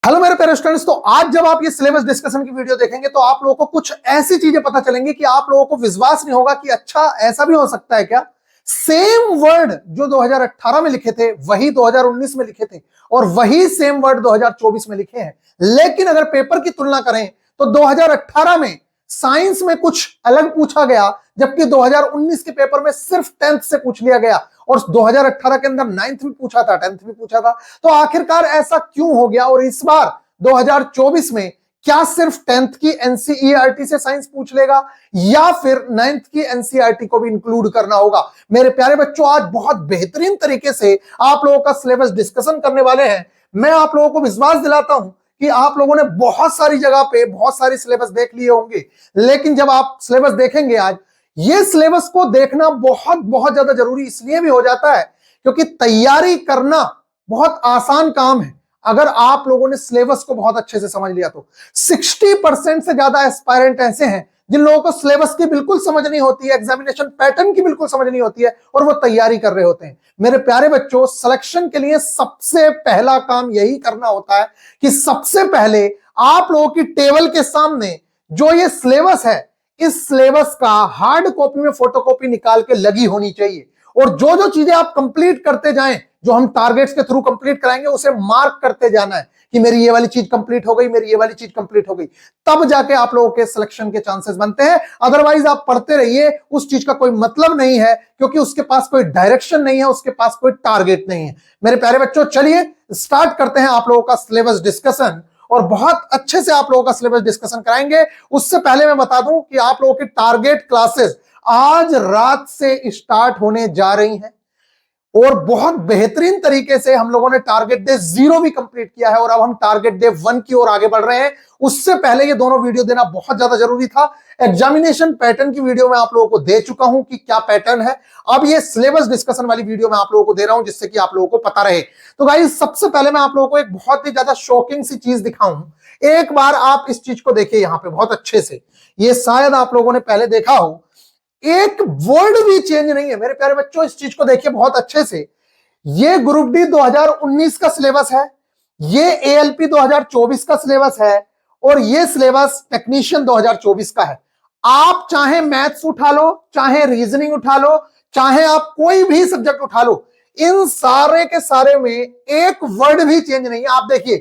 Hello मेरे प्यारे students. तो आज जब आप ये सिलेबस डिस्कशन की वीडियो देखेंगे तो आप लोगों को कुछ ऐसी चीजें पता चलेंगी कि आप लोगों को विश्वास नहीं होगा कि अच्छा ऐसा भी हो सकता है क्या। सेम वर्ड जो 2018 में लिखे थे वही 2019 में लिखे थे और वही सेम वर्ड 2024 में लिखे हैं। लेकिन अगर पेपर की तुलना करें तो 2018 में साइंस में कुछ अलग पूछा गया, जबकि 2019 के पेपर में सिर्फ 10th से पूछ लिया गया और 2018 के अंदर 9th भी पूछा था, 10th भी पूछा था। तो आखिरकार ऐसा क्यों हो गया और इस बार 2024 में क्या सिर्फ 10th की एनसीईआरटी से साइंस पूछ लेगा या फिर 9th की एनसीईआरटी को भी इंक्लूड करना होगा। मेरे प्यारे बच्चों, आज बहुत बेहतरीन तरीके से आप लोगों का सिलेबस डिस्कशन करने वाले हैं। मैं आप लोगों को विश्वास दिलाता हूं कि आप लोगों ने बहुत सारी जगह पे बहुत सारी सिलेबस देख लिए होंगे, लेकिन जब आप सिलेबस देखेंगे आज, ये सिलेबस को देखना बहुत बहुत ज्यादा जरूरी इसलिए भी हो जाता है क्योंकि तैयारी करना बहुत आसान काम है अगर आप लोगों ने सिलेबस को बहुत अच्छे से समझ लिया तो। 60% से ज्यादा एस्पायरेंट ऐसे हैं जिन लोगों को सिलेबस की बिल्कुल समझ नहीं होती है, एग्जामिनेशन पैटर्न की बिल्कुल समझ नहीं होती है और वो तैयारी कर रहे होते हैं। मेरे प्यारे बच्चों, सिलेक्शन के लिए सबसे पहला काम यही करना होता है कि सबसे पहले आप लोगों की टेबल के सामने जो ये सिलेबस है, इस सिलेबस का हार्ड कॉपी में फोटोकॉपी निकाल के लगी होनी चाहिए और जो जो चीजें आप कंप्लीट करते जाएं, जो हम टारगेट्स के थ्रू कंप्लीट कराएंगे, उसे मार्क करते जाना है कि मेरी ये वाली चीज कंप्लीट हो गई, मेरी ये वाली चीज कंप्लीट हो गई। तब जाके आप लोगों के सिलेक्शन के चांसेस बनते हैं। अदरवाइज आप पढ़ते रहिए, उस चीज का कोई मतलब नहीं है क्योंकि उसके पास कोई डायरेक्शन नहीं है, उसके पास कोई टारगेट नहीं है। मेरे प्यारे बच्चों, चलिए स्टार्ट करते हैं आप लोगों का सिलेबस डिस्कशन और बहुत अच्छे से आप लोगों का सिलेबस डिस्कशन कराएंगे। उससे पहले मैं बता दूं कि आप लोगों की टारगेट क्लासेस आज रात से स्टार्ट होने जा रही हैं और बहुत बेहतरीन तरीके से हम लोगों ने टारगेट डे 0 भी कंप्लीट किया है और अब हम टारगेट डे 1 की ओर आगे बढ़ रहे हैं। उससे पहले ये दोनों वीडियो देना बहुत ज्यादा जरूरी था। एग्जामिनेशन पैटर्न की वीडियो मैं आप लोगों को दे चुका हूं कि क्या पैटर्न है। अब ये सिलेबस डिस्कशन वाली वीडियो मैं आप लोगों को दे रहा हूं जिससे कि आप लोगों को पता रहे। तो गाइस, सबसे पहले मैं आप लोगों को एक बहुत ही ज्यादा शॉकिंग सी चीज दिखाऊं। एक बार आप इस चीज को देखिए यहां पे बहुत अच्छे से, ये शायद आप लोगों ने पहले देखा हो, एक वर्ड भी चेंज नहीं है। मेरे प्यारे बच्चों, इस चीज को देखिए बहुत अच्छे से। ये ग्रुप डी 2019 का सिलेबस है, ये एएलपी 2024 का सिलेबस है और ये सिलेबस टेक्नीशियन 2024 का है। आप चाहे मैथ्स उठा लो, चाहे रीजनिंग उठा लो, चाहे आप कोई भी सब्जेक्ट उठा लो, इन सारे के सारे में एक वर्ड भी चेंज नहीं है। आप देखिए,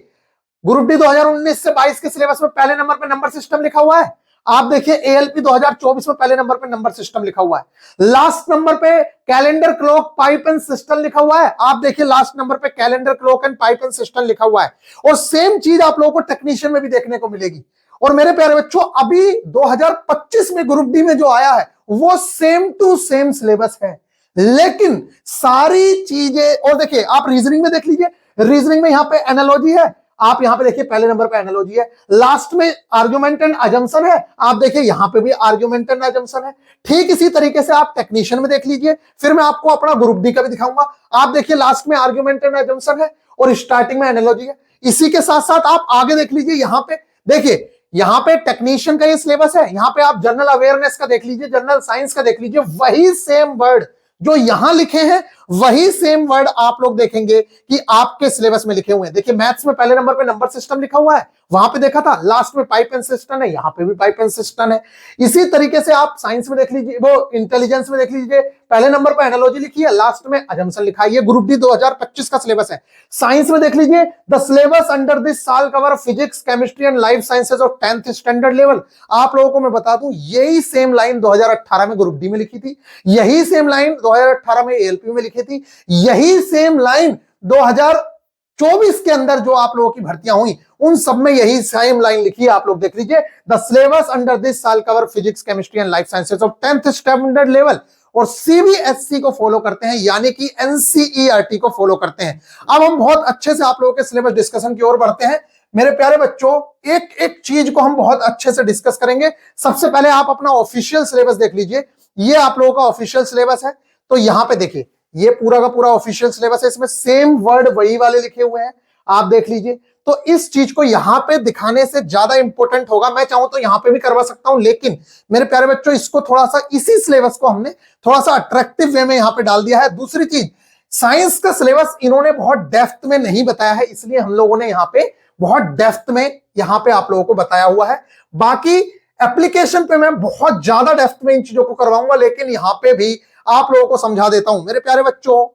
ग्रुप डी 2019 से 22 के सिलेबस में पहले नंबर पे नंबर सिस्टम लिखा हुआ है। आप देखिए एएलपी 2024 में पहले नंबर पे नंबर सिस्टम लिखा हुआ है। लास्ट नंबर पे calendar clock pipe and system लिखा हुआ है। आप देखिए लास्ट नंबर पे calendar clock and pipe and system लिखा हुआ है और सेम चीज आप लोगों को टेक्नीशियन में भी देखने को मिलेगी। और मेरे प्यारे बच्चों, अभी 2025 में ग्रुप डी में जो आया है वो सेम टू सेम सिलेबस है, लेकिन सारी चीजें, और देखिए आप रीजनिंग में देख लीजिए, रीजनिंग में यहां पे एनालॉजी है। आप यहां पे देखिए पहले नंबर पे एनालॉजी है, लास्ट में आर्गुमेंट एंड अजम्पशन है। आप देखिए यहां पे भी आर्गुमेंट एंड अजम्पशन है। ठीक इसी तरीके से आप टेक्नीशियन में देख लीजिए, फिर मैं आपको अपना ग्रुप डी का भी दिखाऊंगा। आप देखिए लास्ट में आर्गुमेंट एंड अजम्पशन है और स्टार्टिंग में एनालॉजी है। इसी के साथ साथ आप आगे देख लीजिए, यहां पे देखिए, यहां पे टेक्नीशियन का ये सिलेबस है। यहां पे आप जनरल अवेयरनेस का देख लीजिए, जनरल साइंस का देख लीजिए, वही सेम वर्ड जो यहां लिखे हैं वही सेम वर्ड आप लोग देखेंगे कि आपके सिलेबस में लिखे हुए हैं। देखिए मैथ्स में पहले नंबर पे नंबर सिस्टम लिखा हुआ है, वहां पे देखा था, लास्ट में पाइप एंड सिस्टम है, यहां पे भी पाइप एंड सिस्टम है। इसी तरीके से आप साइंस में देख लीजिए, वो इंटेलिजेंस में देख लीजिए, पहले नंबर पे एनालॉजी लिखी है, लास्ट में अजम्पशन लिखा है। ये ग्रुप डी 2025 का सिलेबस है। साइंस में देख लीजिए, द सिलेबस अंडर दिस साल cover physics, chemistry and life sciences और 10th स्टैंडर्ड लेवल। आप लोगों को मैं बता दूं, यही सेम लाइन 2018 में ग्रुप डी में लिखी थी, यही सेम लाइन 2018 में एएलपी में लिखी थी, यही सेम लाइन 2024 के अंदर जो आप लोगों की भर्तियां हुई उन सब में यही सेम लाइन लिखी है। आप लोग देख लीजिए, द सिलेबस अंडर दिस साल cover physics, chemistry and life sciences of 10th standard level और सीबीएसई को फॉलो करते हैं, यानी कि एनसीईआरटी को फॉलो करते हैं। अब हम बहुत अच्छे से आप लोगों के सिलेबस डिस्कशन की ओर बढ़ते हैं। मेरे प्यारे बच्चों, एक एक चीज को हम बहुत अच्छे से डिस्कस करेंगे। सबसे पहले आप अपना ऑफिशियल सिलेबस देख लीजिए, ये आप लोगों का ऑफिशियल सिलेबस है। तो यहां पे देखिए, ये पूरा का पूरा ऑफिशियल सिलेबस है, इसमें सेम वर्ड वही वाले लिखे हुए हैं, आप देख लीजिए। तो इस चीज को यहां पे दिखाने से ज्यादा इंपॉर्टेंट होगा, मैं चाहूं तो यहां पे भी करवा सकता हूं, लेकिन मेरे प्यारे बच्चों, इसको थोड़ा सा, इसी सिलेबस को हमने थोड़ा सा अट्रैक्टिव वे में यहां पे डाल दिया है। दूसरी चीज, साइंस का सिलेबस इन्होंने बहुत डेप्थ में नहीं बताया है, इसलिए हम लोगों ने यहां पे बहुत डेप्थ में यहां पे आप लोगों को बताया हुआ है। बाकी एप्लीकेशन पे मैं बहुत ज्यादा डेप्थ में इन चीजों को करवाऊंगा, लेकिन यहां पे भी आप लोगों को समझा देता हूं मेरे प्यारे बच्चों।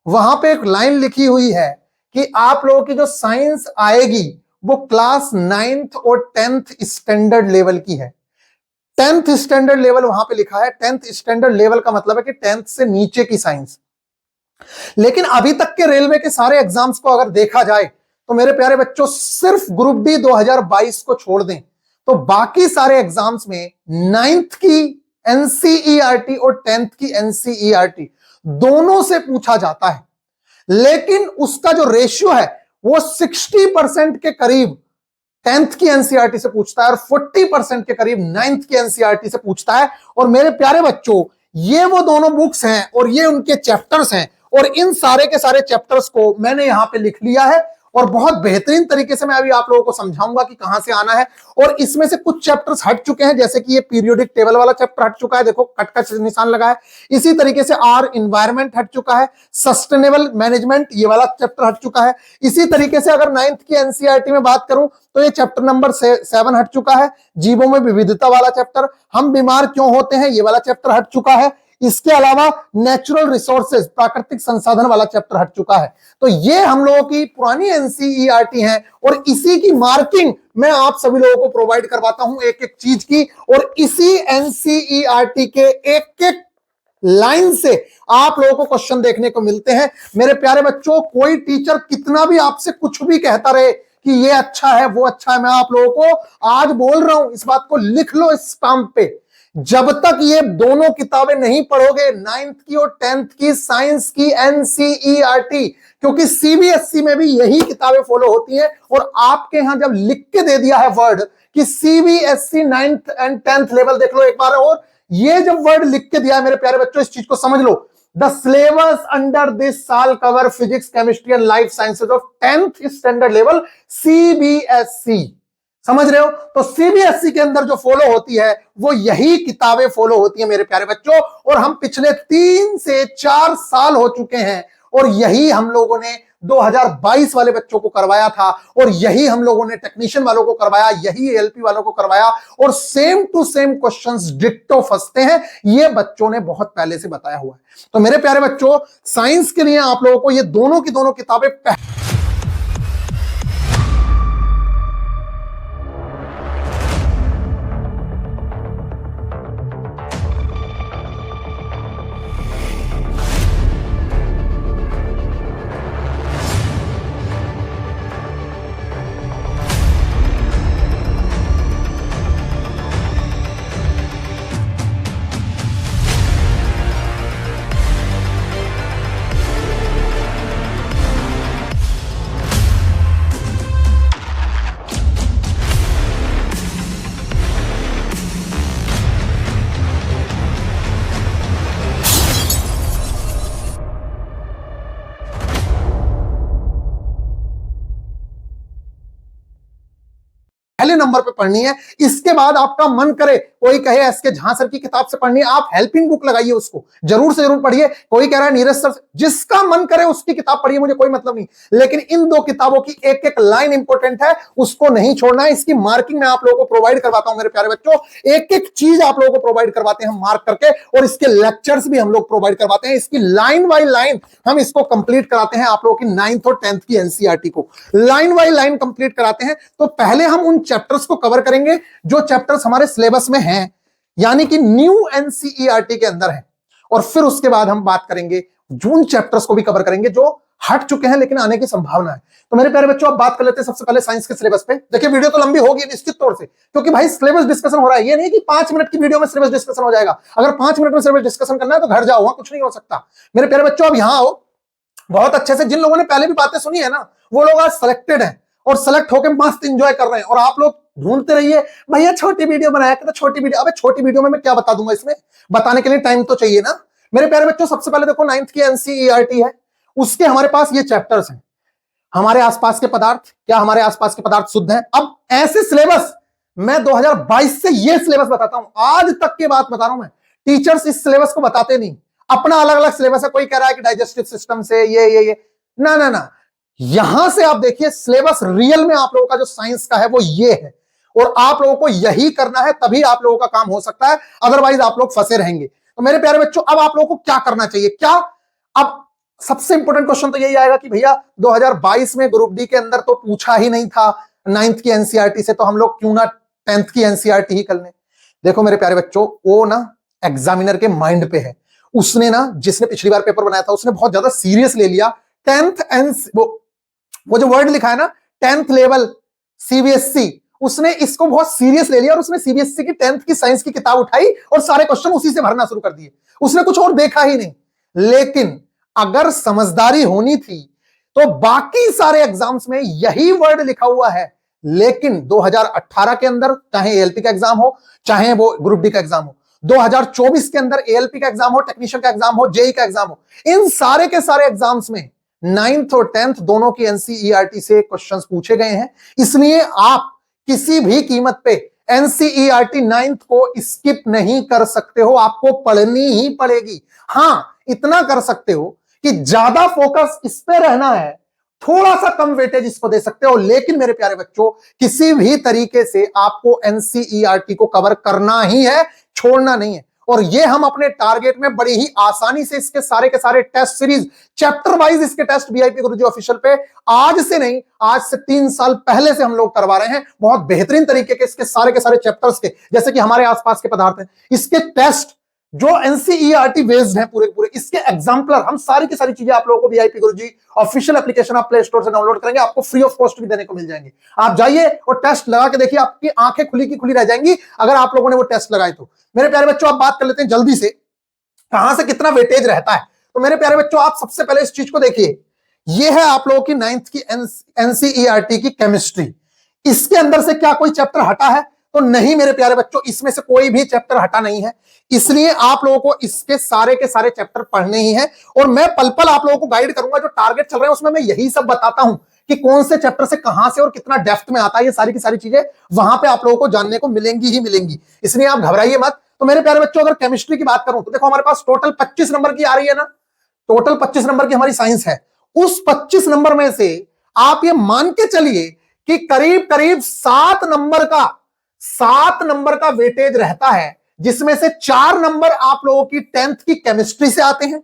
वहां पे एक लाइन लिखी हुई है कि आप लोगों की जो साइंस आएगी वो क्लास 9th और 10th स्टैंडर्ड लेवल की है। 10th स्टैंडर्ड लेवल वहां पे लिखा है। 10th स्टैंडर्ड लेवल का मतलब है कि 10th से नीचे की साइंस। लेकिन अभी तक के रेलवे के सारे एग्जाम्स को अगर देखा जाए तो मेरे प्यारे बच्चों सिर्फ ग्रुप डी 2022 को छोड़ दें तो बाकी सारे एग्जाम्स में 9th की एनसीईआरटी और 10th की एनसीईआरटी दोनों से पूछा जाता है। लेकिन उसका जो रेशियो है वो 60% के करीब 10th की एनसीईआरटी से पूछता है और 40% के करीब 9th की एनसीईआरटी से पूछता है। और मेरे प्यारे बच्चों ये वो दोनों बुक्स हैं और ये उनके चैप्टर्स हैं, और इन सारे के सारे चैप्टर्स को मैंने यहां पे लिख लिया है और बहुत बेहतरीन तरीके से मैं अभी आप लोगों को समझाऊंगा कि कहां से आना है। और इसमें से कुछ चैप्टर्स हट चुके हैं, जैसे कि ये पीरियोडिक टेबल वाला चैप्टर हट चुका है, देखो कट का निशान लगा है। इसी तरीके से आर इन्वायरमेंट हट चुका है, सस्टेनेबल मैनेजमेंट ये वाला चैप्टर हट चुका है। इसी तरीके से अगर 9th की एनसीईआरटी में बात करूं तो ये चैप्टर नंबर 7 हट चुका है, जीवों में विविधता वाला चैप्टर। हम बीमार क्यों होते हैं ये वाला चैप्टर हट चुका है। इसके अलावा नेचुरल रिसोर्सेज प्राकृतिक संसाधन वाला चैप्टर हट चुका है। तो ये हम लोगों की पुरानी एनसीईआरटी है और इसी की मार्किंग मैं आप सभी लोगों को प्रोवाइड करवाता हूं एक एक चीज की। और इसी एनसीईआरटी के एक एक लाइन से आप लोगों को क्वेश्चन देखने को मिलते हैं। मेरे प्यारे बच्चों कोई टीचर कितना भी आपसे कुछ भी कहता रहे कि ये अच्छा है वो अच्छा है, मैं आप लोगों को आज बोल रहा हूं, इस बात को लिख लो इस स्टैम्प पे, जब तक ये दोनों किताबें नहीं पढ़ोगे 9th की और 10th की साइंस की एनसीईआरटी, क्योंकि सीबीएसई में भी यही किताबें फॉलो होती हैं। और आपके यहां जब लिख के दे दिया है वर्ड कि CBSE 9th and 10th level, देख लो एक बार और, ये जब वर्ड लिख के दिया है मेरे प्यारे बच्चों इस चीज को समझ लो। द सिलेबस अंडर दिस साल cover physics chemistry and life sciences of 10th standard level CBSE, समझ रहे हो। तो सीबीएसई के अंदर जो फॉलो होती है वो यही किताबें फॉलो होती है मेरे प्यारे बच्चों। और हम पिछले 3 से 4 साल हो चुके हैं और यही हम लोगों ने 2022 वाले बच्चों को करवाया था और यही हम लोगों ने टेक्नीशियन वालों को करवाया, यही एलपी वालों को करवाया, और same to same questions ditto फंसते हैं, ये बच्चों ने बहुत पहले से बताया हुआ है। तो मेरे प्यारे बच्चों साइंस के लिए आप लोगों को ये दोनों की दोनों किताबें पहले नंबर पे पढ़नी है। इसके बाद आपका मन करे, कोई कहे एसके झा सर की किताब से पढ़नी है, आप हेल्पिंग बुक लगाइए, उसको जरूर से जरूर पढ़िए। कोई कह रहा है नीरज सर, जिसका मन करे उसकी किताब पढ़िए, मुझे कोई मतलब नहीं, लेकिन इन दो किताबों की एक एक लाइन इंपॉर्टेंट है, उसको नहीं छोड़ना है। इसकी मार्किंग मैं आप लोगों को प्रोवाइड करवाता हूं मेरे प्यारे बच्चों, एक एक चीज आप लोगों को प्रोवाइड करवाते हैं हम मार्क करके, और इसके लेक्चर्स भी हम लोग प्रोवाइड करवाते हैं। इसकी लाइन बाय लाइन हम इसको कंप्लीट कराते हैं आप लोगों की 9th और 10th की एनसीईआरटी को लाइन बाय लाइन कंप्लीट कराते हैं। तो पहले हम उन चैप्टर्स को कवर करेंगे जो चैप्टर्स हमारे सिलेबस में हैं, यानी कि न्यू एनसीईआरटी के अंदर है, और फिर उसके बाद हम बात करेंगे जून चैप्टर्स को भी कवर करेंगे जो हट चुके हैं लेकिन आने की संभावना है। तो मेरे प्यारे बच्चों अब बात कर लेते हैं सबसे पहले साइंस के सिलेबस पे। देखिए वीडियो तो लंबी होगी निश्चित तौर से, क्योंकि भाई सिलेबस डिस्कशन हो रहा है, ये नहीं कि 5 मिनट की वीडियो में सिलेबस डिस्कशन हो जाएगा। अगर 5 मिनट में सिलेबस डिस्कशन करना है तो घर जाओ, वहां कुछ नहीं हो सकता। मेरे प्यारे बच्चों अब यहां आओ, बहुत अच्छे से जिन लोगों ने पहले भी बातें सुनी है ना, वो लोग आज सिलेक्टेड हैं और सिलेक्ट होकर मस्त एंजॉय कर रहे हैं, और आप लोग ढूंढते रहिए भैया छोटी वीडियो बनाया करते, छोटी वीडियो। अबे छोटी वीडियो में मैं क्या बता दूंगा, इसमें बताने के लिए टाइम तो चाहिए ना। मेरे प्यारे बच्चों सबसे पहले देखो 9th की एनसीईआरटी है, उसके हमारे पास ये चैप्टर्स हैं। हमारे आसपास के पदार्थ, क्या हमारे आसपास के पदार्थ शुद्ध हैं? अब ऐसे सिलेबस मैं 2022 से ये सिलेबस बताता हूं, आज तक की बात बता रहा हूं मैं। टीचर्स इस सिलेबस को बताते नहीं, अपना अलग अलग सिलेबस है। कोई कह रहा है कि डाइजेस्टिव सिस्टम से ये ना ना ना, यहां से आप देखिए सिलेबस रियल में आप लोगों का जो साइंस का है वो ये है, और आप लोगों को यही करना है, तभी आप लोगों का काम हो सकता है, अदरवाइज आप लोग फंसे रहेंगे। तो मेरे प्यारे बच्चों, अब आप लोगों को क्या करना चाहिए, क्या अब सबसे इंपॉर्टेंट क्वेश्चन तो यही आएगा कि भैया 2022 में ग्रुप डी के अंदर तो पूछा ही नहीं था 9th की एनसीईआरटी से, तो हम लोग क्यों ना 10th की एनसीईआरटी ही कर लें। देखो मेरे प्यारे बच्चों, वो ना एग्जामिनर के माइंड पे है, उसने ना, जिसने पिछली बार पेपर बनाया था उसने बहुत ज्यादा सीरियस ले लिया 10th एंड वो जो वर्ड लिखा है ना 10th लेवल सीबीएसई, उसने इसको बहुत सीरियस ले लिया और उसने सीबीएसई की 10th की साइंस की किताब उठाई और सारे क्वेश्चन उसी से भरना शुरू कर दिए, उसने कुछ और देखा ही नहीं। लेकिन अगर समझदारी होनी थी तो बाकी सारे एग्जाम्स में यही वर्ड लिखा हुआ है, लेकिन 2018 के अंदर चाहे एएलपी का एग्जाम हो, चाहे वो ग्रुप डी का एग्जाम हो, 2024 के अंदर एएलपी का एग्जाम हो, टेक्नीशियन का एग्जाम हो, जेई का एग्जाम हो, इन सारे के सारे एग्जाम्स में 9th और 10th दोनों की एनसीईआरटी से क्वेश्चंस पूछे गए हैं। इसलिए आप किसी भी कीमत पे एनसीईआरटी 9th को स्किप नहीं कर सकते हो, आपको पढ़नी ही पड़ेगी। हां, इतना कर सकते हो कि ज्यादा फोकस इस पे रहना है, थोड़ा सा कम वेटेज इसको दे सकते हो, लेकिन मेरे प्यारे बच्चों किसी भी तरीके से आपको एनसीईआरटी को कवर करना ही है, छोड़ना नहीं है। और ये हम अपने टारगेट में बड़ी ही आसानी से इसके सारे के सारे टेस्ट सीरीज चैप्टर वाइज इसके टेस्ट वीआईपी गुरुजी ऑफिशियल पे आज से नहीं, आज से 3 साल पहले से हम लोग करवा रहे हैं, बहुत बेहतरीन तरीके के इसके सारे के सारे चैप्टर्स के, जैसे कि हमारे आसपास के पदार्थ हैं, इसके टेस्ट जो एनसीईआरटी बेस्ड है पूरे पूरे, इसके एग्जाम्पलर, हम सारी की सारी चीजें आप लोगों को वीआईपी गुरुजी ऑफिशियल एप्लीकेशन आप प्ले स्टोर से डाउनलोड करेंगे, आपको फ्री ऑफ कॉस्ट भी देने को मिल जाएंगे। आप जाइए और टेस्ट लगा के देखिए, आपकी आंखें खुली की खुली रह जाएंगी अगर आप लोगों ने वो टेस्ट लगाए तो। मेरे प्यारे बच्चों, आप बात कर लेते हैं जल्दी से कहां से कितना वेटेज रहता है। तो मेरे प्यारे बच्चों, आप सबसे पहले इस चीज को देखिए, ये है आप लोगों की 9th की एनसीईआरटी की केमिस्ट्री। इसके अंदर से क्या कोई चैप्टर हटा है? तो नहीं मेरे प्यारे बच्चों, इसमें से कोई भी चैप्टर हटा नहीं है, इसलिए आप लोगों को इसके सारे के सारे चैप्टर पढ़ने ही हैं। और मैं पल पल आप लोगों को गाइड करूंगा, जो टारगेट चल रहे हैं उसमें मैं यही सब बताता हूं कि कौन से चैप्टर से कहां से और कितना डेप्थ में आता है, ये सारी की सारी चीजें वहां पे आप लोगों को जानने को मिलेंगी ही मिलेंगी, इसलिए आप घबराइए मत। तो मेरे प्यारे बच्चों, अगर केमिस्ट्री की बात करूं तो देखो हमारे पास टोटल 25 नंबर की आ रही है ना, टोटल 25 नंबर की हमारी साइंस है। उस 25 नंबर में से आप ये मान के चलिए कि करीब करीब 7 नंबर का वेटेज रहता है, जिसमें से 4 नंबर आप लोगों की 10th की केमिस्ट्री से आते हैं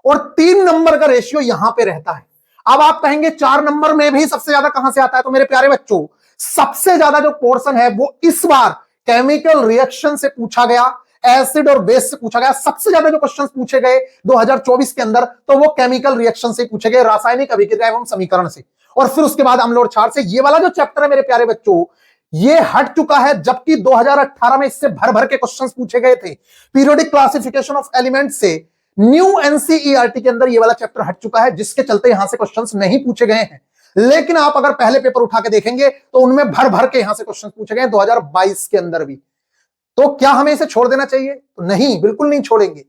और 3 नंबर का रेशियो यहां पे रहता है। अब आप कहेंगे 4 नंबर में भी सबसे ज्यादा कहां से आता है? तो मेरे प्यारे बच्चों, सबसे ज्यादा जो पोर्शन है वो इस बार केमिकल रिएक्शन से पूछा गया, एसिड और बेस से पूछा गया। सबसे ज्यादा जो क्वेश्चंस पूछे गए 2024 के अंदर, तो वो केमिकल रिएक्शन से पूछे गए, रासायनिक अभिक्रिया एवं समीकरण से, और फिर उसके बाद अम्ल और क्षार से। ये वाला जो चैप्टर है मेरे प्यारे बच्चों, ये हट चुका है, जबकि 2018 में इससे भर भर के क्वेश्चंस पूछे गए थे। पीरियोडिक क्लासिफिकेशन ऑफ एलिमेंट्स से न्यू एनसीईआरटी के अंदर ये वाला चैप्टर हट चुका है, जिसके चलते यहां से क्वेश्चंस नहीं पूछे गए हैं। लेकिन आप अगर पहले पेपर उठा के देखेंगे तो उनमें भर भर के यहां से क्वेश्चन पूछे गए 2022 के अंदर भी। तो क्या हमें इसे छोड़ देना चाहिए? तो नहीं, बिल्कुल नहीं छोड़ेंगे।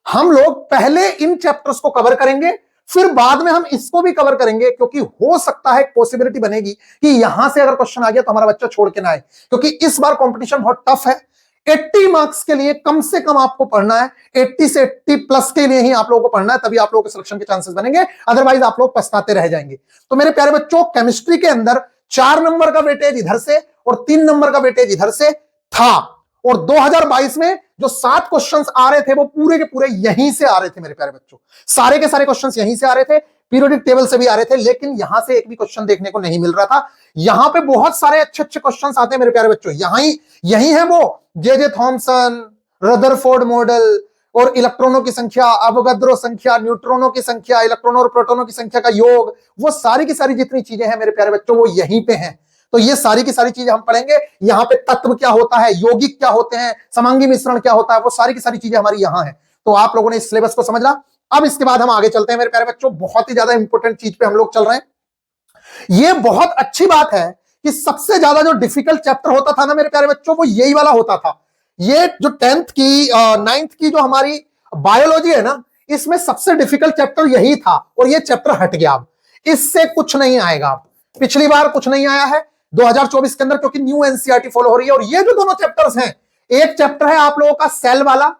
हम लोग पहले इन चैप्टर्स को कवर करेंगे, फिर बाद में हम इसको भी कवर करेंगे, क्योंकि हो सकता है पॉसिबिलिटी बनेगी कि यहां से अगर क्वेश्चन आ गया तो हमारा बच्चा छोड़ के ना आए, क्योंकि इस बार कंपटीशन बहुत टफ है। 80 मार्क्स के लिए कम से कम आपको पढ़ना है, 80 से 80 प्लस के लिए ही आप लोगों को पढ़ना है, तभी आप लोगों के सिलेक्शन के चांसेस बनेंगे, अदरवाइज आप लोग पछताते रह जाएंगे। तो मेरे प्यारे बच्चों, केमिस्ट्री के अंदर 4 नंबर का वेटेज इधर से और 3 नंबर का वेटेज इधर से था, और 2022 में जो 7 क्वेश्चंस आ रहे थे वो पूरे के पूरे यहीं से आ रहे थे मेरे प्यारे बच्चों, सारे के सारे क्वेश्चंस यहीं से आ रहे थे, पीरियोडिक टेबल से भी आ रहे थे, लेकिन यहां से एक भी क्वेश्चन देखने को नहीं मिल रहा था। यहां पे बहुत सारे अच्छे अच्छे क्वेश्चंस आते हैं मेरे प्यारे बच्चों, यही है वो जे थॉमसन, रदरफोर्ड मॉडल, और इलेक्ट्रॉनों की संख्या, अवोगाद्रो संख्या, न्यूट्रॉनों की संख्या, इलेक्ट्रॉनों और प्रोटॉनों की संख्या का योग, वो सारी की सारी जितनी चीजें हैं मेरे प्यारे बच्चों वो यहीं पे हैं। तो ये सारी की सारी चीजें हम पढ़ेंगे। यहाँ पे तत्व क्या होता है, यौगिक क्या होते हैं, समांगी मिश्रण क्या होता है, वो सारी की सारी चीजें हमारी यहाँ है। तो आप लोगों ने इस सिलेबस को समझ ला। अब इसके बाद हम आगे चलते हैं मेरे प्यारे बच्चों, बहुत ही ज्यादा इंपॉर्टेंट चीज पे हम लोग चल रहे हैं। ये बहुत अच्छी बात है कि सबसे ज्यादा जो डिफिकल्ट चैप्टर होता था ना मेरे प्यारे बच्चों, वो यही वाला होता था। ये जो 10th की 9th की जो हमारी बायोलॉजी है ना, इसमें सबसे डिफिकल्ट चैप्टर यही था, और ये चैप्टर हट गया। अब इससे कुछ नहीं आएगा। पिछली बार कुछ नहीं आया है 2024 के अंदर, क्योंकि न्यू एनसीईआरटी फॉलो हो रही है। और ये जो दोनों चैप्टर्स हैं, एक चैप्टर है आप लोगों का सेल वाला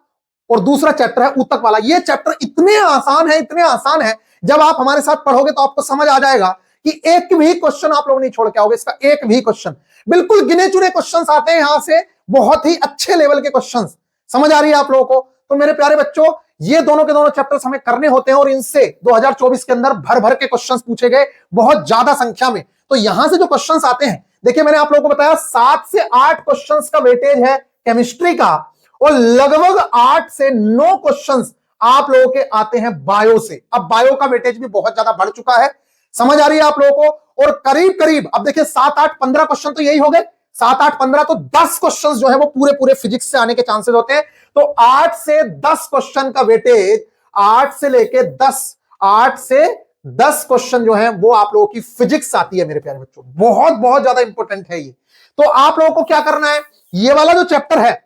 और दूसरा चैप्टर है ऊतक वाला। ये चैप्टर इतने आसान है, इतने आसान है, जब आप हमारे साथ पढ़ोगे तो आपको समझ आ जाएगा कि एक भी क्वेश्चन आप लोग नहीं छोड़ के आओगे, इसका एक भी क्वेश्चन। बिल्कुल गिने चुने क्वेश्चंस आते हैं यहां से, बहुत ही अच्छे लेवल के क्वेश्चंस। समझ आ रही है आप लोगों को? तो मेरे प्यारे बच्चों, ये दोनों के दोनों चैप्टर्स हमें करने होते हैं और इनसे 2024 के अंदर भर भर के क्वेश्चंस पूछे गए, बहुत ज्यादा संख्या में। तो यहां से जो क्वेश्चंस आते हैं, देखिए मैंने आप लोगों को बताया 7 से 8 क्वेश्चंस का वेटेज है केमिस्ट्री का, और लगभग 8 से 9 क्वेश्चंस आप लोगों के आते हैं बायो से। अब बायो का वेटेज भी बहुत ज्यादा बढ़ चुका है। समझ आ रही है आप लोगों को? और करीब करीब अब देखिए 7, 8, 15 क्वेश्चन तो यही हो गए, 7, 8, 15 तो 10 क्वेश्चन जो है वो पूरे पूरे फिजिक्स से आने के चांसेस होते हैं। तो 8 से 10 क्वेश्चन का वेटेज, 8 से लेके 10, 8 से 10 क्वेश्चन जो है वो आप लोगों की फिजिक्स आती है मेरे प्यारे बच्चों। बहुत बहुत ज्यादा इंपॉर्टेंट है ये। तो आप लोगों को क्या करना है, ये वाला जो चैप्टर है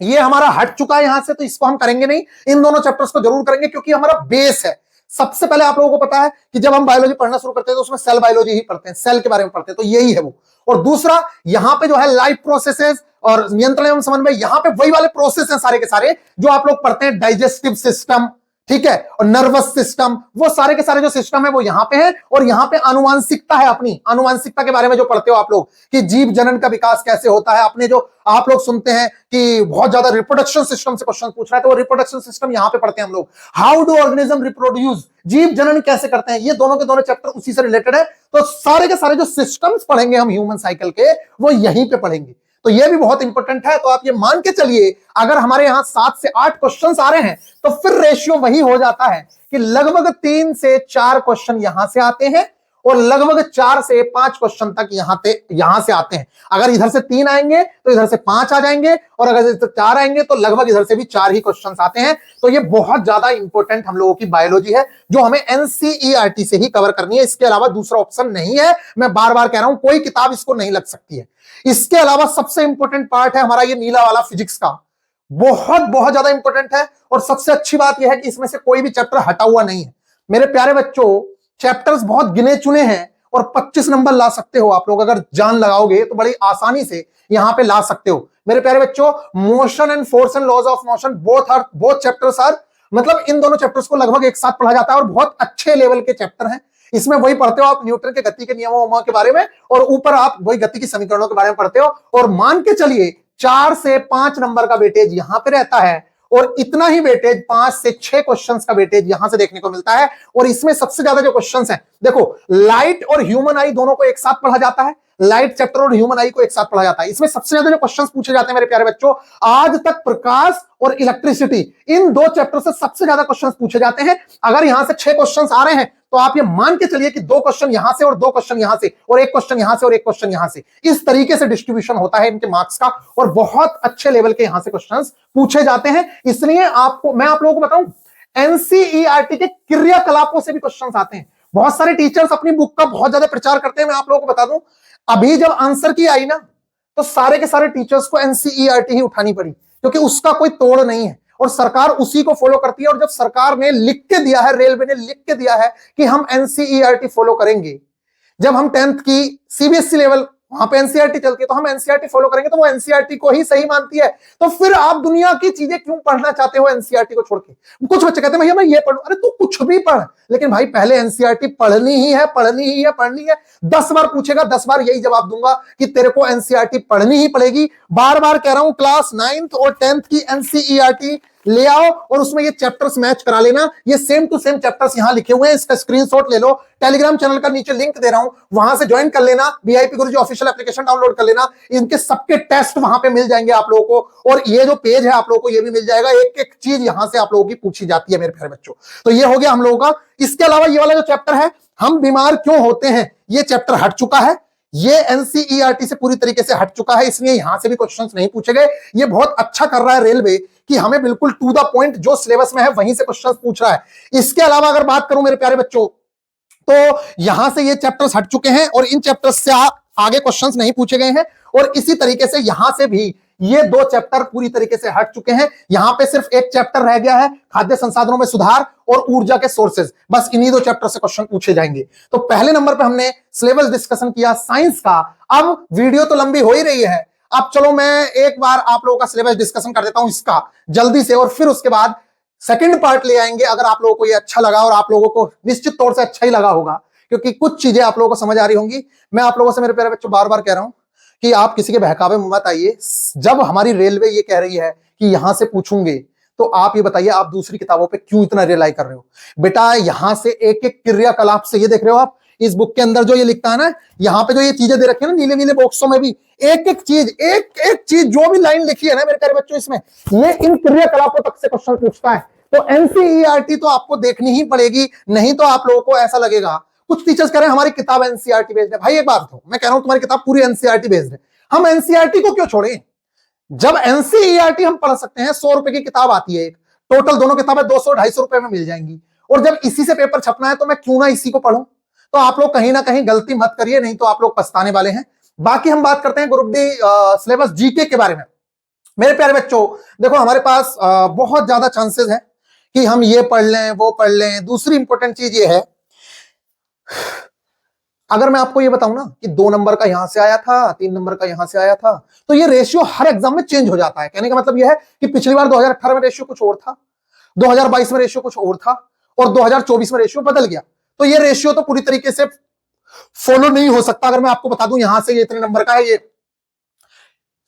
ये हमारा हट चुका है यहां से, तो इसको हम करेंगे नहीं। इन दोनों चैप्टर्स को जरूर करेंगे क्योंकि हमारा बेस है। सबसे पहले आप लोगों को पता है कि जब हम बायोलॉजी पढ़ना शुरू करते हैं तो उसमें सेल बायोलॉजी ही पढ़ते हैं, सेल के बारे में पढ़ते हैं, तो यही है वो। और दूसरा यहां पे जो है लाइफ प्रोसेसेस और नियंत्रण एवं समन्वय, यहां पे वही वाले प्रोसेस हैं सारे के सारे जो आप लोग पढ़ते हैं, डाइजेस्टिव सिस्टम, ठीक है, और नर्वस सिस्टम, वो सारे के सारे जो सिस्टम है वो यहां पे है। और यहां पे आनुवांशिकता है, अपनी आनुवांशिकता के बारे में जो पढ़ते हो आप लोग कि जीव जनन का विकास कैसे होता है। अपने जो आप लोग सुनते हैं कि बहुत ज्यादा रिप्रोडक्शन सिस्टम से क्वेश्चन पूछ रहा है, तो वो रिप्रोडक्शन सिस्टम यहां पे पढ़ते हैं हम लोग। हाउ डू ऑर्गेनिज्म रिप्रोड्यूस, जीव जनन कैसे करते हैं, ये दोनों के दोनों चैप्टर उसी से रिलेटेड है। तो सारे के सारे जो सिस्टम्स पढ़ेंगे हम ह्यूमन साइकिल के, वो यहीं पे पढ़ेंगे। तो ये भी बहुत इंपॉर्टेंट है। तो आप ये मान के चलिए, अगर हमारे यहां 7 से 8 क्वेश्चंस आ रहे हैं तो फिर रेशियो वही हो जाता है कि लगभग 3 से 4 क्वेश्चन यहां से आते हैं और लगभग 4 से 5 क्वेश्चन तक यहां से आते हैं। अगर इधर से 3 आएंगे तो इधर से 5 आ जाएंगे, और अगर इधर से 4 आएंगे तो लगभग इधर से भी 4 ही क्वेश्चन आते हैं। तो ये बहुत ज्यादा इंपॉर्टेंट हम लोगों की बायोलॉजी है, जो हमें एनसीईआरटी से ही कवर करनी है। इसके अलावा दूसरा ऑप्शन नहीं है। मैं बार बार कह रहा हूं, कोई किताब इसको नहीं लग सकती है। इसके अलावा सबसे इंपॉर्टेंट पार्ट है हमारा ये नीला वाला फिजिक्स का, बहुत बहुत ज्यादा इंपॉर्टेंट है। और सबसे अच्छी बात यह है कि इसमें से कोई भी चैप्टर हटा हुआ नहीं है। मेरे प्यारे बच्चों, चैप्टर्स बहुत गिने चुने हैं और 25 नंबर ला सकते हो आप लोग, अगर जान लगाओगे तो बड़ी आसानी से यहां पे ला सकते हो। मेरे प्यारे बच्चों, motion and force and laws of motion both chapters are, मतलब इन दोनों चैप्टर्स को लगभग एक साथ पढ़ा जाता है और बहुत अच्छे लेवल के चैप्टर हैं। इसमें वही पढ़ते हो आप न्यूटन के गति के नियमों के बारे में, और ऊपर आप वही गति की समीकरणों के बारे में पढ़ते हो। और मान के चलिए 4 से 5 नंबर का वेटेज यहां पे रहता है, और इतना ही वेटेज 5 से 6 क्वेश्चंस का वेटेज यहां से देखने को मिलता है। और इसमें सबसे ज्यादा जो क्वेश्चंस हैं, देखो लाइट और ह्यूमन आई दोनों को एक साथ पढ़ा जाता है, लाइट चैप्टर और ह्यूमन आई को एक साथ पढ़ा जाता है। इसमें सबसे ज्यादा जो क्वेश्चंस पूछे जाते हैं मेरे प्यारे बच्चों, आज तक प्रकाश और इलेक्ट्रिसिटी, इन 2 चैप्टर से सबसे ज्यादा क्वेश्चंस पूछे जाते हैं। अगर यहां से 6 क्वेश्चंस आ रहे हैं तो आप ये मान के चलिए कि 2 क्वेश्चन यहां से और 2 क्वेश्चन यहां से और 1 क्वेश्चन यहां से और 1 क्वेश्चन यहां से, इस तरीके से डिस्ट्रीब्यूशन होता है इनके मार्क्स का, और बहुत अच्छे लेवल के यहां से क्वेश्चंस पूछे जाते हैं। इसलिए आपको मैं आप लोगों को बताऊं, एनसीईआरटी के क्रियाकलापों से भी क्वेश्चंस आते हैं। बहुत सारे टीचर्स अपनी बुक का बहुत ज्यादा प्रचार करते हैं। मैं आप लोगों को बता दूं, अभी जब आंसर की आई ना, तो सारे के सारे टीचर्स को एनसीईआरटी ही उठानी पड़ी, क्योंकि उसका कोई तोड़ नहीं है और सरकार उसी को फॉलो करती है। और जब सरकार ने लिख के दिया है, रेलवे ने लिख के दिया है कि हम एनसीईआरटी फॉलो करेंगे, जब हम 10th की सीबीएसई लेवल वहां पे एनसीईआरटी चलती है तो हम एनसीईआरटी फॉलो करेंगे, तो वो एनसीईआरटी को ही सही मानती है। तो फिर आप दुनिया की चीजें क्यों पढ़ना चाहते हो एनसीईआरटी को छोड़ के? कुछ बच्चे कहते हैं भैया मैं ये पढ़ूं, अरे तू कुछ भी पढ़, लेकिन भाई पहले एनसीईआरटी पढ़नी ही है, पढ़नी ही है, पढ़नी है। 10 बार पूछेगा, 10 बार यही जवाब दूंगा कि तेरे को एनसीईआरटी पढ़नी ही पड़ेगी। बार बार कह रहा हूं, क्लास 9th और 10th की एनसीईआरटी ले आओ और उसमें ये चैप्टर्स मैच करा लेना। ये सेम टू सेम चैप्टर्स यहां लिखे हुए हैं, इसका स्क्रीनशॉट ले लो। टेलीग्राम चैनल का नीचे लिंक दे रहा हूं, वहां से ज्वाइन कर लेना। वीआईपी गुरुजी ऑफिशियल एप्लीकेशन डाउनलोड कर लेना, इनके सबके टेस्ट वहां पे मिल जाएंगे आप लोगों को। और ये जो पेज है आप लोगों को ये भी मिल जाएगा, एक एक चीज यहां से आप लोगों की पूछी जाती है मेरे प्यारे बच्चों। तो ये हो गया हम लोगों का। इसके अलावा ये वाला जो चैप्टर है, हम बीमार क्यों होते हैं, ये चैप्टर हट चुका है। ये एनसीईआरटी से पूरी तरीके से हट चुका है, इसलिए यहां से भी क्वेश्चंस नहीं पूछे गए। ये बहुत अच्छा कर रहा है रेलवे कि हमें बिल्कुल टू द पॉइंट जो सिलेबस में है वहीं से क्वेश्चंस पूछ रहा है। इसके अलावा अगर बात करूं मेरे प्यारे बच्चों, तो यहां से ये चैप्टर्स हट चुके हैं और इन चैप्टर्स से आगे क्वेश्चंस नहीं पूछे गए हैं। और इसी तरीके से यहां से भी ये 2 चैप्टर पूरी तरीके से हट चुके हैं। यहां पे सिर्फ एक चैप्टर रह गया है, खाद्य संसाधनों में सुधार और ऊर्जा के सोर्सेज। बस इन्हीं 2 चैप्टर से क्वेश्चन पूछे जाएंगे। तो पहले नंबर पे हमने सिलेबस डिस्कशन किया साइंस का। अब वीडियो तो लंबी हो ही रही है, अब चलो मैं एक बार आप लोगों का सिलेबस डिस्कशन कर देता हूं इसका जल्दी से, और फिर उसके बाद सेकंड पार्ट ले आएंगे। अगर आप लोगों को ये अच्छा लगा, और आप लोगों को निश्चित तौर से अच्छा ही लगा होगा, क्योंकि कुछ चीजें आप लोगों को समझ आ रही होंगी। मैं आप लोगों से मेरे प्यारे बच्चों बार बार कह रहा हूं कि आप किसी के बहकावे में मत आइए। जब हमारी रेलवे ये कह रही है कि यहां से पूछूंगे, तो आप ये बताइए आप दूसरी किताबों पे क्यों इतना रिलाई कर रहे हो? बेटा यहां से एक एक क्रियाकलाप से, ये देख रहे हो आप इस बुक के अंदर जो ये लिखता है ना, यहां पे जो ये चीजें दे रखी है ना नीले नीले बॉक्सों में भी, एक एक चीज जो भी लाइन लिखी है ना मेरे प्यारे बच्चों, इसमें ये इन क्रियाकलापों तक से क्वेश्चन पूछता है। तो एनसीईआरटी तो आपको देखनी ही पड़ेगी, नहीं तो आप लोगों को ऐसा लगेगा। कुछ टीचर्स कह रहे हैं हमारी किताब एनसीईआरटी बेस्ड है। भाई एक बात हो, मैं कह रहा हूं तुम्हारी किताब पूरी एनसीईआरटी बेस्ड है, हम एनसीईआरटी को क्यों छोड़ें? जब एनसीईआरटी हम पढ़ सकते हैं, 100 रुपए की किताब आती है, एक टोटल दोनों किताबें 200-250 रुपए में मिल जाएंगी, और जब इसी से पेपर छपना है तो मैं क्यों ना इसी को पढूं? तो आप लोग कहीं ना कहीं गलती मत करिए, नहीं तो आप लोग पछताने वाले हैं। बाकी हम बात करते हैं ग्रुप डी सिलेबस जीके के बारे में। मेरे प्यारे बच्चों देखो, हमारे पास बहुत ज्यादा चांसेस है कि हम ये पढ़ लें वो पढ़ लें। दूसरी इंपॉर्टेंट चीज ये है, अगर मैं आपको ये बताऊं ना कि 2 नंबर का यहां से आया था, 3 नंबर का यहां से आया था, तो ये रेशियो हर एग्जाम में चेंज हो जाता है। कहने का मतलब यह है कि पिछली बार 2018 में रेशियो कुछ और था, 2022 में रेशियो कुछ और था, और 2024 में रेशियो बदल गया। तो ये रेशियो तो पूरी तरीके से फॉलो नहीं हो सकता। अगर मैं आपको बता दूं यहां से ये इतने नंबर का है, ये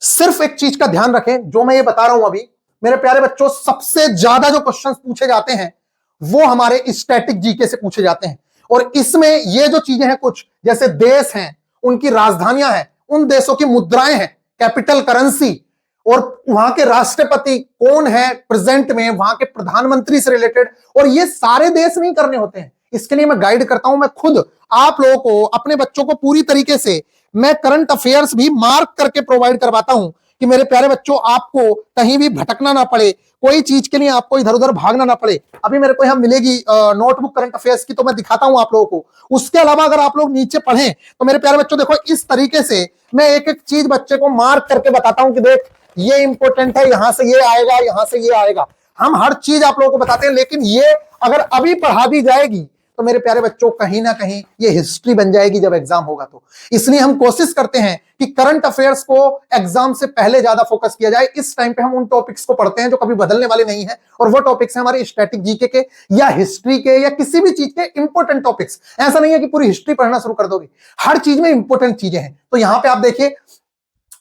सिर्फ एक चीज का ध्यान रखें, जो मैं ये बता रहा हूं अभी मेरे प्यारे बच्चों, सबसे ज्यादा जो क्वेश्चंस पूछे जाते हैं वो हमारे स्टैटिक जीके से पूछे जाते हैं। और इसमें ये जो चीजें हैं, कुछ जैसे देश हैं, उनकी राजधानियां हैं, उन देशों की मुद्राएं हैं, कैपिटल करेंसी, और वहां के राष्ट्रपति कौन है प्रेजेंट में, वहां के प्रधानमंत्री से रिलेटेड, और ये सारे देश नहीं करने होते हैं। इसके लिए मैं गाइड करता हूं, मैं खुद आप लोगों को, अपने बच्चों को पूरी तरीके से मैं करंट अफेयर्स भी मार्क करके प्रोवाइड करवाता हूं कि मेरे प्यारे बच्चों आपको कहीं भी भटकना ना पड़े, कोई चीज के लिए आपको इधर उधर भागना ना पड़े। अभी मेरे को यहां मिलेगी नोटबुक करंट अफेयर्स की, तो मैं दिखाता हूं आप लोगों को। उसके अलावा अगर आप लोग नीचे पढ़ें तो मेरे प्यारे बच्चों देखो, इस तरीके से मैं एक एक चीज बच्चे को मार्क करके बताता हूं कि देख ये इंपॉर्टेंट है, यहां से ये आएगा, यहां से ये आएगा। हम हर चीज आप लोगों को बताते हैं, लेकिन ये अगर अभी पढ़ा दी जाएगी तो मेरे प्यारे बच्चों कहीं ना कहीं ये हिस्ट्री बन जाएगी जब एग्जाम होगा। तो इसलिए हम कोशिश करते हैं कि करंट अफेयर्स को एग्जाम से पहले ज्यादा फोकस किया जाए। इस टाइम पे हम उन टॉपिक्स को पढ़ते हैं जो कभी बदलने वाले नहीं है, और वो टॉपिक्स हैं हमारे स्टैटिक जीके के या हिस्ट्री के या किसी भी चीज के इंपॉर्टेंट टॉपिक्स। ऐसा नहीं है कि पूरी हिस्ट्री पढ़ना शुरू कर दोगे, हर चीज में इंपॉर्टेंट चीजें हैं। तो यहां पे आप देखिए,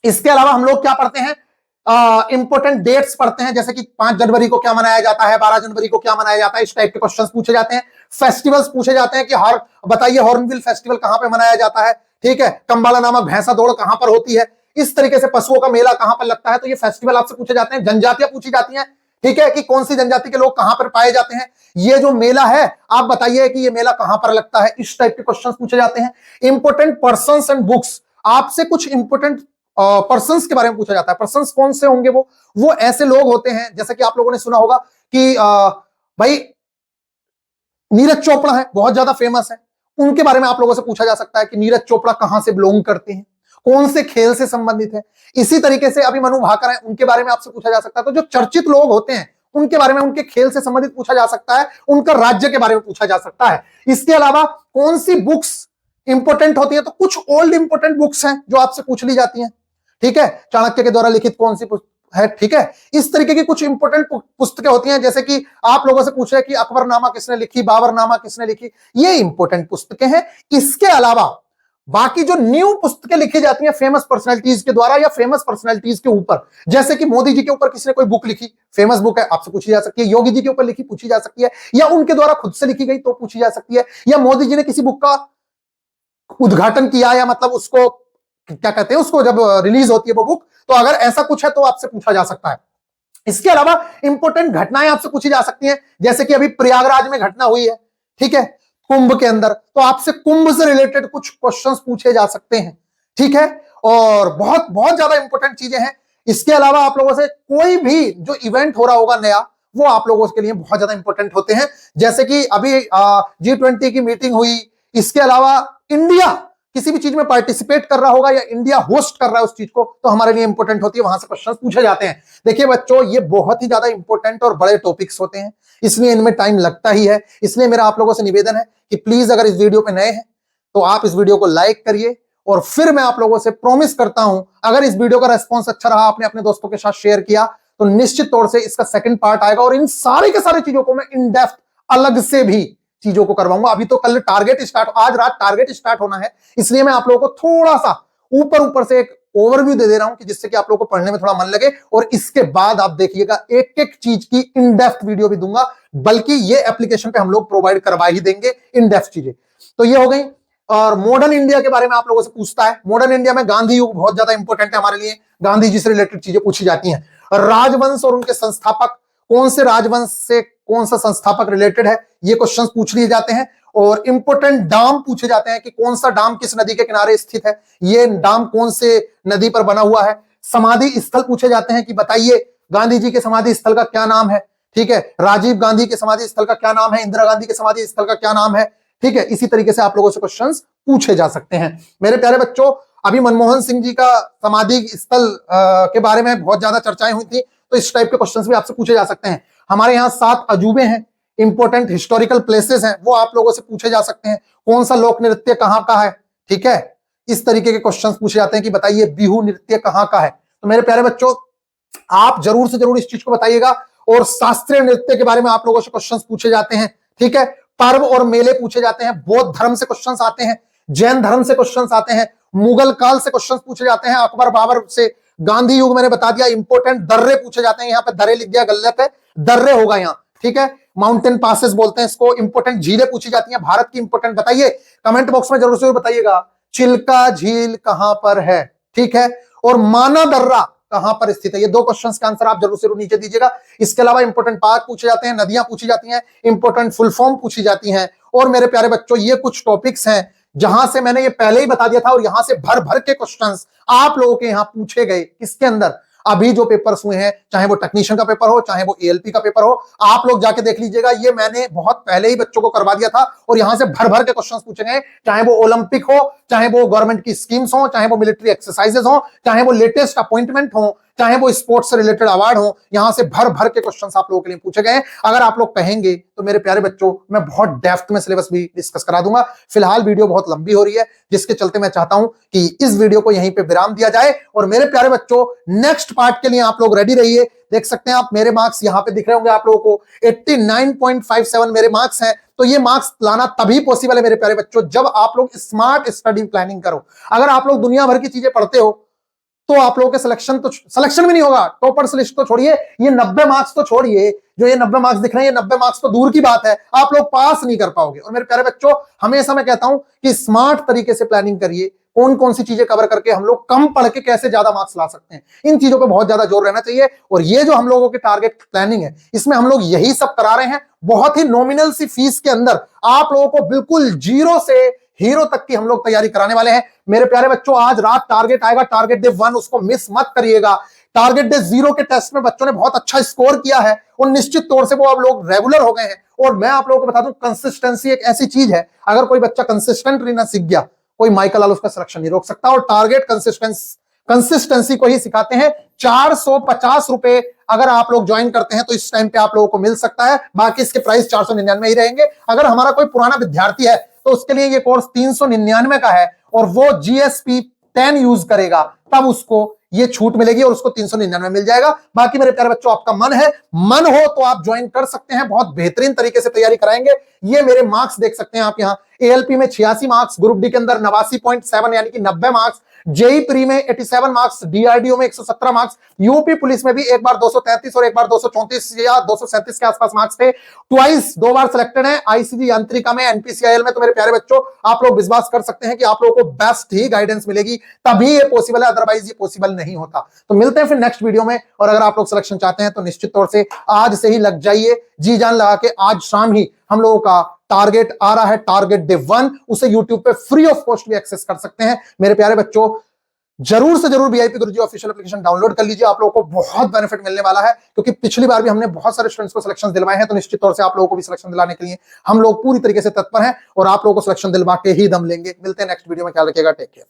इसके अलावा हम लोग क्या पढ़ते हैं, इंपॉर्टेंट डेट्स पढ़ते हैं, जैसे कि 5 जनवरी को क्या मनाया जाता है, 12 जनवरी को क्या मनाया जाता है, इस टाइप के क्वेश्चंस पूछे जाते हैं। फेस्टिवल्स पूछे जाते हैं कि बताइए हॉर्नबिल फेस्टिवल कहां पे मनाया जाता है, ठीक है, कंबाला नामक भैंसा दौड़ कहां पर होती है, इस तरीके से पशुओं का मेला कहां पर लगता है, तो ये फेस्टिवल आपसे पूछे जाते हैं। जनजातियां पूछी जाती हैं, ठीक है, कि कौन सी जनजाति के लोग कहां पर पाए जाते हैं, ये जो मेला है आप बताइए कि ये मेला कहां पर लगता है, इस टाइप के क्वेश्चंस पूछे जाते हैं। इंपॉर्टेंट पर्संस एंड बुक्स, आपसे कुछ इंपॉर्टेंट पर्संस के बारे में पूछा जाता है। पर्संस कौन से होंगे? वो ऐसे लोग होते हैं, जैसे कि आप लोगों ने सुना होगा कि भाई नीरज चोपड़ा है, बहुत ज्यादा फेमस है, उनके बारे में आप लोगों से पूछा जा सकता है कि नीरज चोपड़ा कहां से बिलोंग करते हैं, कौन से खेल से संबंधित है। इसी तरीके से अभी मनु भाकर है, उनके बारे में आपसे पूछा जा सकता है। तो जो चर्चित लोग होते हैं उनके बारे में, उनके खेल से संबंधित पूछा जा सकता है, उनका राज्य के बारे में पूछा जा सकता है। इसके अलावा कौन सी बुक्स इंपॉर्टेंट होती है, तो कुछ ओल्ड इंपॉर्टेंट बुक्स हैं जो आपसे पूछ ली जाती हैं, ठीक है, चाणक्य के द्वारा लिखित कौन सी है, ठीक है, इस तरीके की कुछ इंपॉर्टेंट पुस्तकें होती हैं। जैसे कि आप लोगों से पूछे कि अकबरनामा किसने लिखी, बाबरनामा किसने लिखी, ये इंपॉर्टेंट पुस्तकें हैं। इसके अलावा बाकी जो न्यू पुस्तकें लिखी जाती हैं फेमस पर्सनालिटीज के द्वारा या फेमस पर्सनालिटीज के ऊपर, जैसे कि मोदी जी के ऊपर किसने कोई बुक लिखी, फेमस बुक है, आपसे पूछी जा सकती है। योगी जी के ऊपर लिखी, पूछी जा सकती है, या उनके द्वारा खुद से लिखी गई तो पूछी जा सकती है, या मोदी जी ने किसी बुक का उद्घाटन किया, या मतलब उसको क्या कहते हैं, उसको जब रिलीज होती है वो बुक, तो अगर ऐसा कुछ है तो आपसे पूछा जा सकता है। इसके अलावा इंपॉर्टेंट घटनाएं आपसे पूछी जा सकती हैं, जैसे कि अभी प्रयागराज में घटना हुई है, ठीक है, कुंभ के अंदर, तो आपसे कुंभ से रिलेटेड कुछ क्वेश्चंस पूछे जा सकते हैं, ठीक है, और बहुत बहुत ज्यादा इंपॉर्टेंट चीजें हैं। इसके अलावा आप लोगों से कोई भी जो इवेंट हो रहा होगा नया, वो आप लोगों के लिए बहुत ज्यादा इंपॉर्टेंट होते हैं। जैसे कि अभी G20 की मीटिंग हुई, इसके अलावा इंडिया किसी भी चीज में पार्टिसिपेट कर रहा होगा या इंडिया होस्ट कर रहा है उस चीज को, तो हमारे लिए इंपॉर्टेंट होती है, वहां से क्वेश्चंस पूछे जाते हैं। देखिए बच्चों, ये बहुत ही ज्यादा इंपॉर्टेंट और बड़े टॉपिक्स होते हैं, इसलिए इनमें टाइम लगता ही है। इसलिए मेरा आप लोगों से निवेदन है कि प्लीज अगर इस वीडियो पे नए हैं तो आप इस वीडियो को लाइक करिए, और फिर मैं आप लोगों से प्रॉमिस करता हूं, अगर इस वीडियो का रेस्पॉन्स अच्छा रहा, आपने अपने दोस्तों के साथ शेयर किया, तो निश्चित तौर से इसका सेकंड पार्ट आएगा, और इन सारी के सारी चीजों को मैं इन डेप्थ अलग से भी चीजों को करवाऊंगा। अभी तो कल टारगेट स्टार्ट, आज रात टारगेट स्टार्ट होना है, इसलिए मैं आप लोगों को थोड़ा सा ऊपर ऊपर से एक ओवरव्यू दे रहा हूं कि जिससे कि आप लोगों को पढ़ने में थोड़ा मन लगे। और इसके बाद आप देखिएगा एक एक चीज की इन डेप्थ वीडियो भी दूंगा, बल्कि ये एप्लीकेशन पे हम लोग प्रोवाइड करवा ही देंगे इन डेप्थ चीजें। तो ये हो गई। और मॉडर्न इंडिया के बारे में आप लोगों से पूछता है, मॉडर्न इंडिया में गांधी युग बहुत ज्यादा इंपॉर्टेंट है हमारे लिए, गांधी जी से रिलेटेड चीजें पूछी जाती हैं। राजवंश और उनके संस्थापक, कौन से राजवंश से कौन सा संस्थापक रिलेटेड है, ये क्वेश्चन पूछ लिए जाते हैं। और इंपोर्टेंट डाम पूछे जाते हैं कि कौन सा डाम किस नदी के किनारे स्थित है, ये डाम कौन से नदी पर बना हुआ है। समाधि स्थल पूछे जाते हैं कि बताइए गांधी जी के समाधि स्थल का क्या नाम है, ठीक है। राजीव गांधी के समाधि स्थल का क्या नाम है, इंदिरा गांधी के समाधि स्थल का क्या नाम है, ठीक है। इसी तरीके से आप लोगों से क्वेश्चंस पूछे जा सकते हैं। मेरे प्यारे बच्चों, अभी मनमोहन सिंह जी का समाधि स्थल के बारे में बहुत ज्यादा चर्चाएं हुई थी, तो इस टाइप के क्वेश्चंस भी आपसे पूछे जा सकते हैं। हमारे यहाँ 7 अजूबे हैं, इंपॉर्टेंट हिस्टोरिकल प्लेसेस हैं, वो आप लोगों से पूछे जा सकते हैं। कौन सा लोक नृत्य कहां का है, ठीक है। इस तरीके के क्वेश्चंस पूछे जाते हैं कि बताइए बिहू नृत्य कहां का है। तो मेरे प्यारे बच्चों, आप जरूर से जरूर इस चीज को बताइएगा। और शास्त्रीय नृत्य के बारे में आप लोगों से क्वेश्चंस पूछे जाते हैं, ठीक है। पर्व और मेले पूछे जाते हैं, बौद्ध धर्म से क्वेश्चंस आते हैं, जैन धर्म से क्वेश्चंस आते हैं, मुगल काल से क्वेश्चंस पूछे जाते हैं, अकबर बाबर से, गांधी युग मैंने बता दिया। इंपोर्टेंट दर्रे पूछे जाते हैं, यहाँ पे दर्रे लिख दिया, गलत है, दर्रे होगा यहाँ, ठीक है। माउंटेन पासेस बोलते हैं इसको। इंपोर्टेंट झीलें पूछी जाती हैं, भारत की इंपोर्टेंट बताइए, कमेंट बॉक्स में जरूर से बताइएगा। चिल्का झील कहां पर है, ठीक है। और माना दर्रा कहां पर स्थित है, ये 2 क्वेश्चंस का आंसर आप जरूर से नीचे दीजिएगा। इसके अलावा इंपोर्टेंट पार्क पूछे जाते हैं, नदियां पूछी जाती हैं, इंपोर्टेंट फुल फॉर्म पूछी जाती हैं। और मेरे प्यारे बच्चों, ये कुछ टॉपिक्स हैं जहां से मैंने ये पहले ही बता दिया था, और यहां से भर भर के क्वेश्चंस आप लोगों के यहां पूछे गए। किसके अंदर? अभी जो पेपर्स हुए हैं, चाहे वो टेक्नीशियन का पेपर हो, चाहे वो एएलपी का पेपर हो, आप लोग जाके देख लीजिएगा। ये मैंने बहुत पहले ही बच्चों को करवा दिया था, और यहां से भर भर के क्वेश्चंस पूछे गए। चाहे वो ओलंपिक हो, चाहे वो गवर्नमेंट की स्कीम्स हो, चाहे वो मिलिट्री एक्सरसाइजेस हो, चाहे वो लेटेस्ट अपॉइंटमेंट हो, चाहे वो स्पोर्ट्स से रिलेटेड अवार्ड हो, यहां से भर भर के क्वेश्चंस आप लोगों के लिए पूछे गए। अगर आप लोग कहेंगे तो मेरे प्यारे बच्चों, मैं बहुत डेप्थ में सिलेबस भी डिस्कस करा दूंगा। फिलहाल वीडियो बहुत लंबी हो रही है, जिसके चलते मैं चाहता हूं कि इस वीडियो को यहीं पे विराम दिया जाए। और मेरे प्यारे बच्चों, नेक्स्ट पार्ट के लिए आप लोग रेडी रहिए। देख सकते हैं आप, मेरे मार्क्स यहां पे दिख रहे होंगे आप लोगों को, 89.57 मेरे मार्क्स हैं। तो ये मार्क्स लाना तभी पॉसिबल है मेरे प्यारे बच्चों, जब आप लोग स्मार्ट स्टडी प्लानिंग करो। अगर आप लोग दुनिया भर की चीजें पढ़ते हो, तो आप लोगों के सिलेक्शन भी नहीं होगा। टॉपर्स लिस्ट तो छोड़िए, ये 90 मार्क्स तो छोड़िए, जो ये 90 मार्क्स दिख रहे हैं, ये 90 मार्क्स तो दूर की बात है, आप लोग पास नहीं कर पाओगे। और मेरे प्यारे बच्चों, हमेशा मैं कहता हूं कि स्मार्ट तरीके से प्लानिंग करिए। कौन कौन सी चीजें कवर करके हम लोग कम पढ़ के कैसे ज्यादा मार्क्स ला सकते हैं, इन चीजों पे बहुत ज्यादा जोर रहना चाहिए। और ये जो हम लोगों की टारगेट प्लानिंग है, इसमें हम लोग यही सब करा रहे हैं। बहुत ही नॉमिनल सी फीस के अंदर आप लोगों को बिल्कुल जीरो से हीरो तक की हम लोग तैयारी कराने वाले हैं। मेरे प्यारे बच्चों, आज रात टारगेट आएगा, टारगेट डे 1, उसको मिस मत करिएगा। टारगेट डे 0 के टेस्ट में बच्चों ने बहुत अच्छा स्कोर किया है, और निश्चित तौर से वो अब लोग रेगुलर हो गए हैं। और मैं आप लोगों को बता दूं, कंसिस्टेंसी एक ऐसी चीज है, अगर कोई बच्चा कंसिस्टेंट रहना सीख गया, कोई माइकल लाल उसका सिलेक्शन नहीं रोक सकता। और टारगेट कंसिस्टेंसी को ही सिखाते हैं। 450 रुपए अगर आप लोग ज्वाइन करते हैं तो इस टाइम पे आप लोगों को मिल सकता है, बाकी इसके प्राइस 499 ही रहेंगे। अगर हमारा कोई पुराना विद्यार्थी है तो उसके लिए ये कोर्स 399 का है, और वो GSP 10 यूज करेगा, तब उसको ये छूट मिलेगी और उसको 399 मिल जाएगा। बाकी मेरे प्यारे बच्चों, आपका मन हो तो आप ज्वाइन कर सकते हैं, बहुत बेहतरीन तरीके से तैयारी कराएंगे। ये मेरे मार्क्स देख सकते हैं आप यहाँ। एएलपी में 86 मार्क्स, ग्रुप डी के अंदर 89.7 यानी कि 90 मार्क्स, जेई प्री में 87 मार्क्स, डीआरडीओ में 117 मार्क्स, यूपी पुलिस में भी एक बार 233 और एक बार 234 या 237 के आसपास मार्क्स थे। ट्वाइस 2 बार सिलेक्टेड है आईसीजी यांत्रिका में, एनपीसीआईएल में। तो मेरे प्यारे बच्चों, आप लोग विश्वास कर सकते हैं कि आप लोगों को बेस्ट ही गाइडेंस मिलेगी, तभी ये पॉसिबल है, अदरवाइज ये पॉसिबल नहीं होता। तो मिलते हैं फिर नेक्स्ट वीडियो में। और अगर आप लोग सिलेक्शन चाहते हैं तो निश्चित तौर से आज से ही लग जाइए, जी जान लगा के। आज शाम ही हम लोगों का टारगेट आ रहा है, टारगेट डे 1, उसे यूट्यूब पे फ्री ऑफ कॉस्ट भी एक्सेस कर सकते हैं। मेरे प्यारे बच्चों, जरूर से जरूर वीआईपी गुरुजी ऑफिशियल एप्लीकेशन डाउनलोड कर लीजिए, आप लोगों को बहुत बेनिफिट मिलने वाला है। क्योंकि पिछली बार भी हमने बहुत सारे स्टूडेंट्स को सिलेक्शन दिलवाए हैं, तो निश्चित तौर से आप लोगों को भी सिलेक्शन दिलाने के लिए हम लोग पूरी तरीके से तत्पर हैं, और आप लोगों को सिलेक्शन दिलवा के ही दम लेंगे। मिलते हैं नेक्स्ट वीडियो में, ख्याल रखिएगा, टेक केयर।